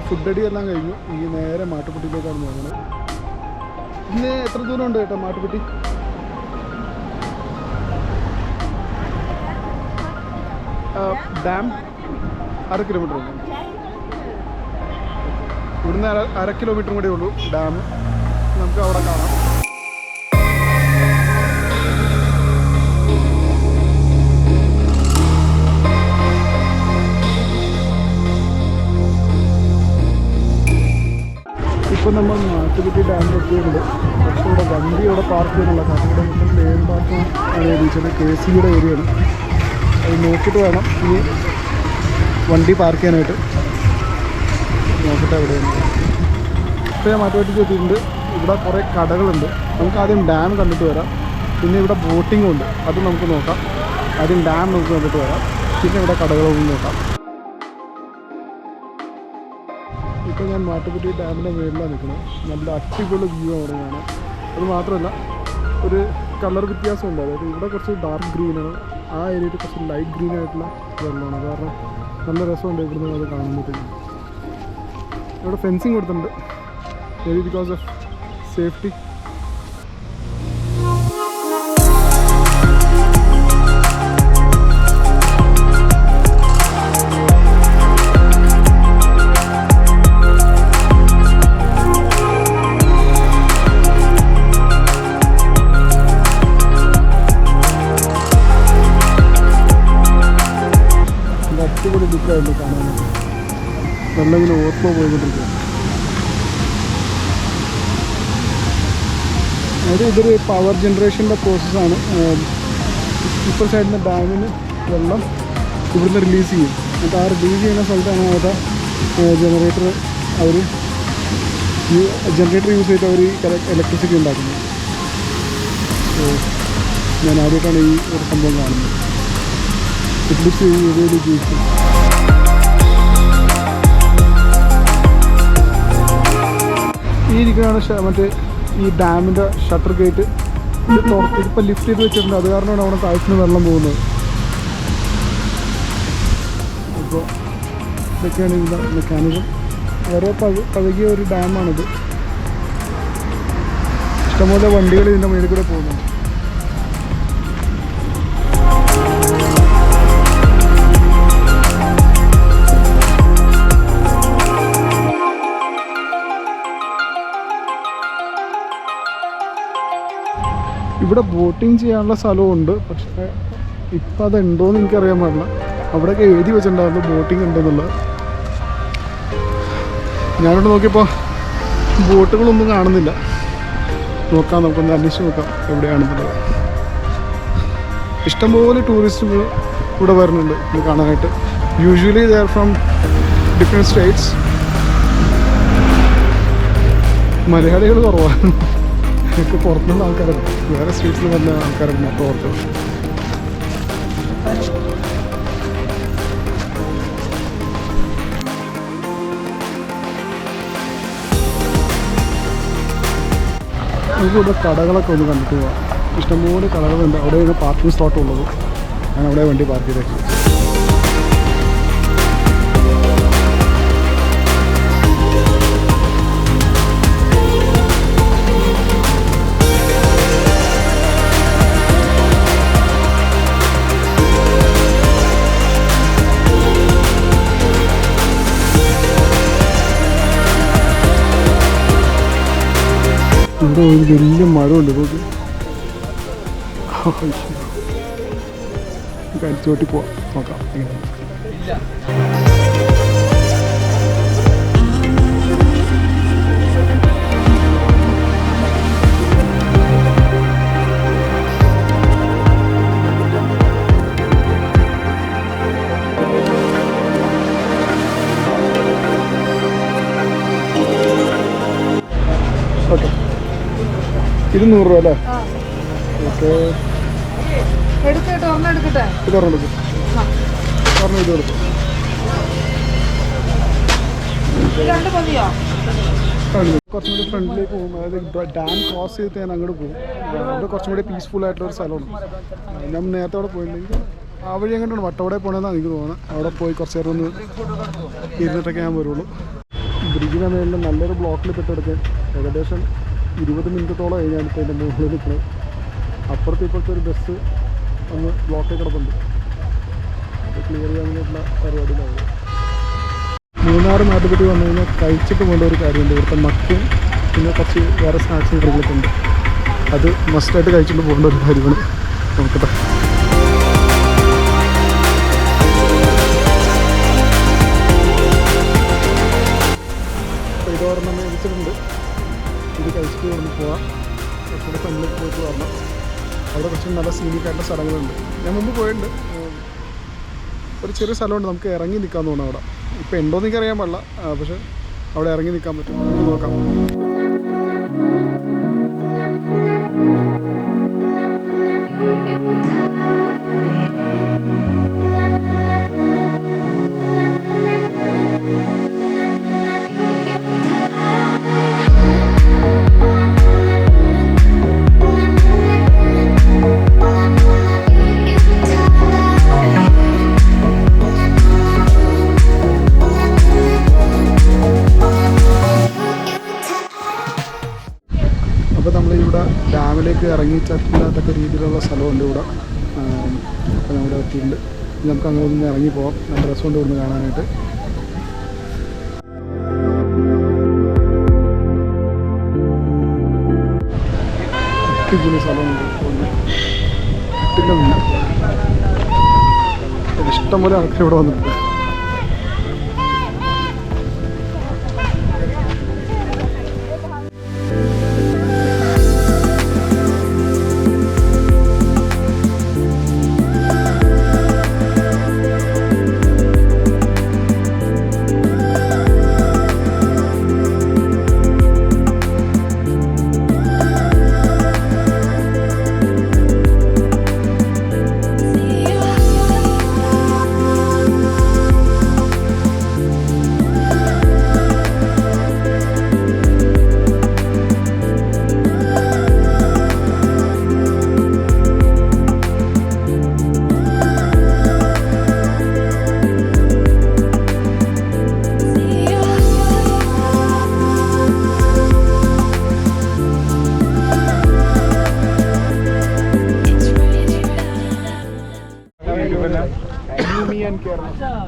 Food അടി എല്ലാം കഴിഞ്ഞു. ഈ നേരെ മാട്ടുപ്പെട്ടിയിലേക്കാണ് പോകുന്നത്. ഇന്ന് എത്ര ദൂരം ഉണ്ട് കേട്ടോ മാട്ടുപ്പെട്ടി? ഡാം 1/2 കിലോമീറ്റർ ഉണ്ട്. ഇവിടുന്ന് 1/2 കിലോമീറ്ററും കൂടെ ഉള്ളൂ ഡാം. നമുക്ക് അവിടെ കാണാം. ഇപ്പം നമ്മൾ മാട്ടുപ്പെട്ടി ഡാമിൽ എത്തിയിട്ടുണ്ട്. പക്ഷേ ഇവിടെ വണ്ടി ഇവിടെ പാർക്ക് ചെയ്യാനുള്ള കാരണം ഇവിടെ മൊത്തം പ്ലെയിൻ പാർക്കും ഏരിയ KCയുടെ ഏരിയയാണ്. അത് നോക്കിയിട്ട് വേണം ഈ വണ്ടി പാർക്ക് ചെയ്യാനായിട്ട്. നോക്കട്ടെ എവിടെയാണ്. ഇപ്പോൾ ഞാൻ മാട്ടുപ്പെട്ടിക്ക് എത്തിയിട്ടുണ്ട്. ഇവിടെ കുറേ കടകളുണ്ട്. നമുക്ക് ആദ്യം ഡാം കണ്ടിട്ട് വരാം. പിന്നെ ഇവിടെ ബോട്ടിങ്ങും ഉണ്ട്, അത് നമുക്ക് നോക്കാം. ആദ്യം ഡാം നമുക്ക് കണ്ടിട്ട് വരാം, പിന്നെ ഇവിടെ കടകളൊന്നും നോക്കാം. ഇപ്പോൾ ഞാൻ മാട്ടുപ്പെട്ടി ഡാമിൻ്റെ മുകളിലാണ് നിൽക്കുന്നത്. നല്ല അടിപൊളി വ്യൂ ആണ് കാണാൻ. അത് മാത്രമല്ല ഒരു കളർ വ്യത്യാസമുണ്ട്. അതായത് ഇവിടെ കുറച്ച് ഡാർക്ക് ഗ്രീനാണ്, ആ ഏരിയയിൽ കുറച്ച് ലൈറ്റ് ഗ്രീൻ ആയിട്ടുള്ള വെള്ളമാണ്. കാരണം നല്ല രസമുണ്ട് ഇവിടുന്ന് അത് കാണുമ്പോഴത്തേക്കും. ഇവിടെ ഫെൻസിങ് കൊടുത്തിട്ടുണ്ട്, may be because of safety. അടിപൊളി ലുക്കായിരുന്നു കാണാനായിട്ട്. വെള്ളം ഇങ്ങനെ ഓവർഫ്ലോ പോയിക്കൊണ്ടിരിക്കുക. അതായത് ഇതൊരു പവർ ജനറേഷൻ്റെ പ്രോസസ്സാണ്. ഇപ്പോൾ സൈഡിൽ നിന്ന് ഡാമിന് വെള്ളം ഇവിടുന്ന് റിലീസ് ചെയ്യും. എന്നിട്ട് ആ റിലീസ് ചെയ്യുന്ന സ്ഥലത്താണ് അവിടെ ജനറേറ്റർ യൂസ് ചെയ്തിട്ട് അവർ ഇലക്ട്രിസിറ്റി ഉണ്ടാക്കുന്നത്. സോ ഞാൻ ആദ്യമായിട്ടാണ് ഈ ഒരു സംഭവം കാണുന്നത്. It looks really beautiful. ഈ ഇരിക്കുകയാണ് മറ്റേ ഈ ഡാമിൻ്റെ ഷട്ടർ ഗേറ്റ്. ഇതിപ്പോൾ ലിഫ്റ്റ് ചെയ്ത് വെച്ചിട്ടുണ്ട്, അത് കാരണമാണ് അവിടെ താഴ്ചയിൽ വെള്ളം പോകുന്നത്. അപ്പോൾ ഇതൊക്കെയാണ് ഇതിൻ്റെ മെക്കാനിസം. ഓരോ പഴകിയ ഒരു ഡാമാണിത്. ഇഷ്ടംപോലെ വണ്ടികൾ ഇതിൻ്റെ മുകളിൽ കൂടെ പോകുന്നുണ്ട്. ഇവിടെ ബോട്ടിങ് ചെയ്യാനുള്ള സ്ഥലമുണ്ട്, പക്ഷേ ഇപ്പം അതുണ്ടോയെന്ന് എനിക്കറിയാൻ പാടില്ല. അവിടെയൊക്കെ എഴുതി വെച്ചിട്ടുണ്ടായിരുന്നു ബോട്ടിങ് ഉണ്ടെന്നുള്ളത്. ഞാനിവിടെ നോക്കിയപ്പോൾ ബോട്ടുകളൊന്നും കാണുന്നില്ല. നോക്കാം, നമുക്കൊന്ന് അന്വേഷിച്ച് നോക്കാം എവിടെയാണെന്നുള്ളത്. ഇഷ്ടംപോലെ ടൂറിസ്റ്റുകൾ ഇവിടെ വരുന്നുണ്ട് ഇത് കാണാനായിട്ട്. Usually they are from different States. മലയാളികൾ കുറവാണ്, ഒക്കെ പുറത്തുനിന്ന് ആൾക്കാരുണ്ട്. വേറെ സ്റ്റേറ്റ്സിൽ വന്ന ആൾക്കാരുണ്ട് മൊത്തം ഓർത്തത്. നമുക്കിവിടെ കടകളൊക്കെ ഒന്ന് കണ്ടിട്ട് പോകാം. ഇഷ്ടംപോലെ കടകളുണ്ട്. അവിടെയാണ് പാർക്കിംഗ് സ്ലോട്ട് ഉള്ളത്. ഞാൻ അവിടെ വണ്ടി പാർക്ക് ചെയ്തേക്കും. ഇവിടെ ഒരു വലിയ മരമുണ്ട്. നോക്കി അടിച്ചോട്ടി പോവാം, നോക്കാം എങ്ങനെ. ഓക്കെ, 200 രൂപ അല്ലേ? ഓക്കെ, ഇത് കൊടുക്കും. കുറച്ചും കൂടി ഫ്രണ്ടിലേക്ക് പോകും. അതായത് ഡാം ക്രോസ് ചെയ്തിട്ട് ഞാൻ അങ്ങോട്ട് പോകും. അവിടെ കുറച്ചും കൂടി പീസ്ഫുൾ ആയിട്ടുള്ളൊരു സ്ഥലമാണ്. ഞാൻ നേരത്തെ അവിടെ പോയിട്ടുണ്ടെങ്കിൽ ആ വഴി എങ്ങോട്ടാണ് വട്ടവടെ പോകണമെന്നാണ് എനിക്ക് തോന്നുന്നത്. അവിടെ പോയി കുറച്ച് നേരം ഒന്ന് ഇരുന്നിട്ടൊക്കെ ഞാൻ വരുള്ളൂ. ബ്രിഡ്ജിൻ്റെ മേലിൽ നല്ലൊരു ബ്ലോക്കിൽ പെട്ടെടുക്കാൻ ഏകദേശം 20 മിനിറ്റോളം ഞാനിപ്പോൾ അതിൻ്റെ മുകളിൽ നിൽക്കുന്നത്. അപ്പുറത്ത് ഇപ്പോഴത്തെ ഒരു ബസ് ഒന്ന് ബ്ലോക്കിൽ കിടപ്പുണ്ട്. അത് ക്ലിയർ ചെയ്യാൻ വേണ്ടിയിട്ടുള്ള പരിപാടിയിലാണ്. മൂന്നാർ നാട്ടുപറ്റി വന്നു കഴിഞ്ഞാൽ കഴിച്ചിട്ട് പോകേണ്ട ഒരു കാര്യമുണ്ട്. ഇവിടുത്തെ മക്കും പിന്നെ കുറച്ച് വേറെ സ്നാക്സും കാര്യങ്ങളൊക്കെ ഉണ്ട്. അത് മസ്റ്റായിട്ട് കഴിച്ചിട്ട് പോകേണ്ട ഒരു കാര്യമാണ്. നോക്കട്ടെ. അപ്പോൾ ഇതോടെ മേടിച്ചിട്ടുണ്ട്. ഇത് കഴിച്ചിട്ട് കൊണ്ട് പോകാം. കുറച്ചുകൂടെ ഫ്രണ്ടിലേക്ക് പോയിട്ട് വരണം. അവിടെ കുറച്ച് നല്ല സീനിക്കായിട്ടുള്ള സ്ഥലങ്ങളുണ്ട്. ഞാൻ മുമ്പ് പോയിട്ടുണ്ട്. ഒരു ചെറിയ സ്ഥലമുണ്ട്, നമുക്ക് ഇറങ്ങി നിൽക്കാമെന്ന് തോന്നുന്നു അവിടെ. ഇപ്പോൾ ഉണ്ടോയെന്ന് എനിക്കറിയാൻ പാടില്ല, പക്ഷെ അവിടെ ഇറങ്ങി നിൽക്കാൻ പറ്റും. നമുക്ക് നോക്കാം. അപ്പോൾ നമ്മളിവിടെ ഡാമിലേക്ക് ഇറങ്ങിച്ചെല്ലാത്തൊക്കെ രീതിയിലുള്ള സ്ഥലമുണ്ട് ഇവിടെ. അപ്പോൾ നമ്മുടെ എത്തിയിട്ടുണ്ട്. നമുക്ക് അങ്ങനെ ഒന്ന് ഇറങ്ങി പോകാം. നല്ല രസമുണ്ട് ഇവിടുന്ന് കാണാനായിട്ട്. അടിപൊളി സ്ഥലമുണ്ട്. കിട്ടില്ല, ഇഷ്ടംപോലെ ആൾക്കാർ ഇവിടെ വന്നിട്ടുണ്ട്.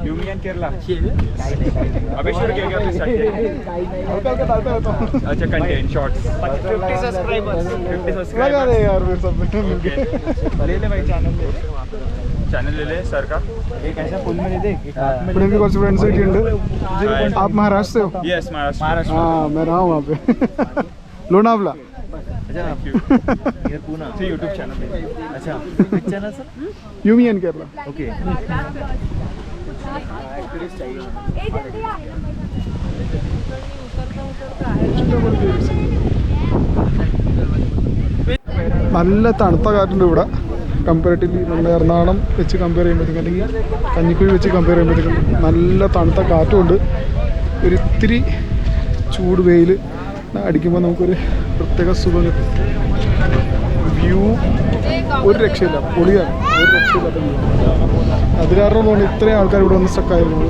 यूमियन केरला अभी शुरू किया गया अच्छा कंटेंट शॉर्ट्स 50 सब्सक्राइबर्स लगा दे यार फिर सब ले ले भाई चैनल ले ले सर का एक ऐसा फुल में ले दे अपने भी कुछ फ्रेंड्स भी हैं. आप महाराष्ट्र से हो? यस महाराष्ट्र. हाँ मैं रहा हूँ वहाँ पे लोनावला. अच्छा ये पूना यूट्यूब चैनल. अच्छा चैनल सर यूमियन केरला. ओके നല്ല തണുത്ത കാറ്റുണ്ട് ഇവിടെ. കമ്പാരിറ്റീവ്ലി നമ്മുടെ എറണാകുളം വെച്ച് കമ്പയർ ചെയ്യുമ്പോഴത്തേക്കും അല്ലെങ്കിൽ കഞ്ഞിക്കുഴി വെച്ച് കമ്പയർ ചെയ്യുമ്പോഴത്തേക്കും നല്ല തണുത്ത കാറ്റുമുണ്ട്. ഒരു ഇത്തിരി ചൂട് വെയിൽ അടിക്കുമ്പോൾ നമുക്കൊരു പ്രത്യേക സുഖം കിട്ടും. വ്യൂ ഒരു രക്ഷയില്ല, പൊളിയാണ്. ഒരു രക്ഷയില്ലാത്ത വ്യൂ. അത് കാരണം തോന്നുന്നു ഇത്രയും ആൾക്കാർ ഇവിടെ വന്ന് സ്റ്റക്കായിരുന്നു.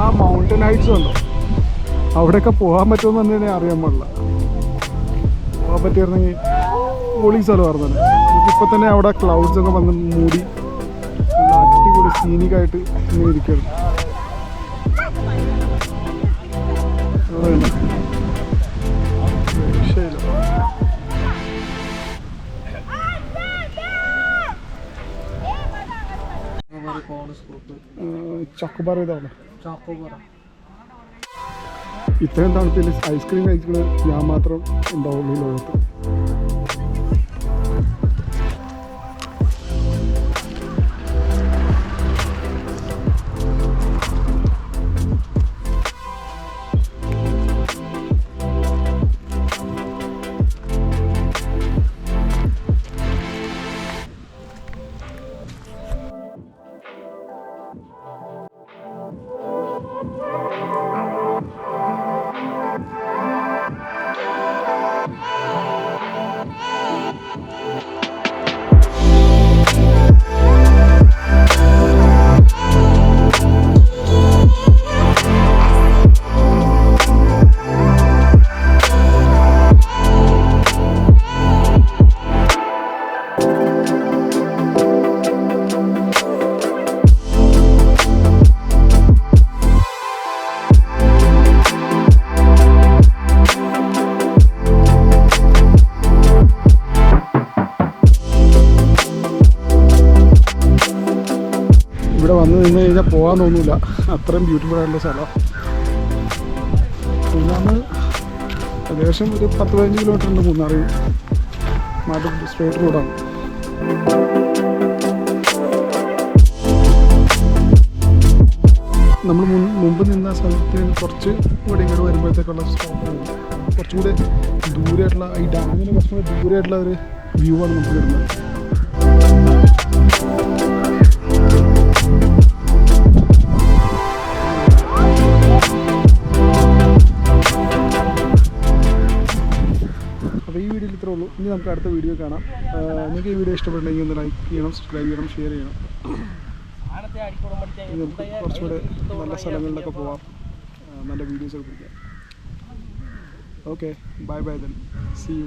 ആ മൗണ്ടൻ ഹൈറ്റ്സ് ഉണ്ടോ, അവിടെയൊക്കെ പോകാൻ പറ്റുമെന്ന് തന്നെ അറിയാൻ പാടില്ല. പോകാൻ പറ്റിയിരുന്നെങ്കിൽ പൊളി സ്ഥലമായിരുന്നു തന്നെ. നമുക്കിപ്പോൾ തന്നെ അവിടെ ക്ലൗഡ്സ് ഒക്കെ വന്ന് മൂടി നല്ല അടിപൊളി സീനിക്കായിട്ട് ഇങ്ങനെ ഇരിക്കുകയാണ്. രക്ഷയില്ല. ചോക്കോബാർ ഇതാണ്. ഇത്രയും തണുപ്പിൽ ഐസ്ക്രീം കഴിക്കുന്നത് ഞാൻ മാത്രം ഉണ്ടാവുള്ളൂ ഈ ലോകത്ത്. കഴിഞ്ഞാൽ പോകാൻ തോന്നില്ല, അത്രയും ബ്യൂട്ടിഫുൾ ആയിട്ടുള്ള സ്ഥലമാണ്. മൂന്നാറ് ഏകദേശം ഒരു 10-15 കിലോമീറ്റർ ഉണ്ട് മൂന്നാറ്. നാട്ടിൽ സ്ട്രേറ്റ് റോഡാണ്. നമ്മൾ മുമ്പ് നിന്ന സ്ഥലത്ത് കുറച്ച് ഇവിടെ ഇങ്ങോട്ട് വരുമ്പോഴത്തേക്കുള്ള സ്റ്റോപ്പ് കുറച്ചും കൂടെ ദൂരെയായിട്ടുള്ള ഈ ഡാമിന് കുറച്ചും കൂടെ ദൂരെയായിട്ടുള്ള ഒരു വ്യൂ ആണ് നമുക്ക് വരുന്നത്. അപ്പോൾ ഈ വീഡിയോയിൽ ഇത്രേ ഉള്ളൂ. ഇനി നമുക്ക് അടുത്ത വീഡിയോ കാണാം. നിങ്ങൾക്ക് ഈ വീഡിയോ ഇഷ്ടപ്പെട്ടുണ്ടെങ്കിൽ ഒന്ന് ലൈക്ക് ചെയ്യണം, സബ്സ്ക്രൈബ് ചെയ്യണം, ഷെയർ ചെയ്യണം. നമുക്ക് കുറച്ചുകൂടെ നല്ല സ്ഥലങ്ങളിലൊക്കെ പോവാം, നല്ല വീഡിയോസൊക്കെ പിടിക്കാം. Okay, bye bye then, see U.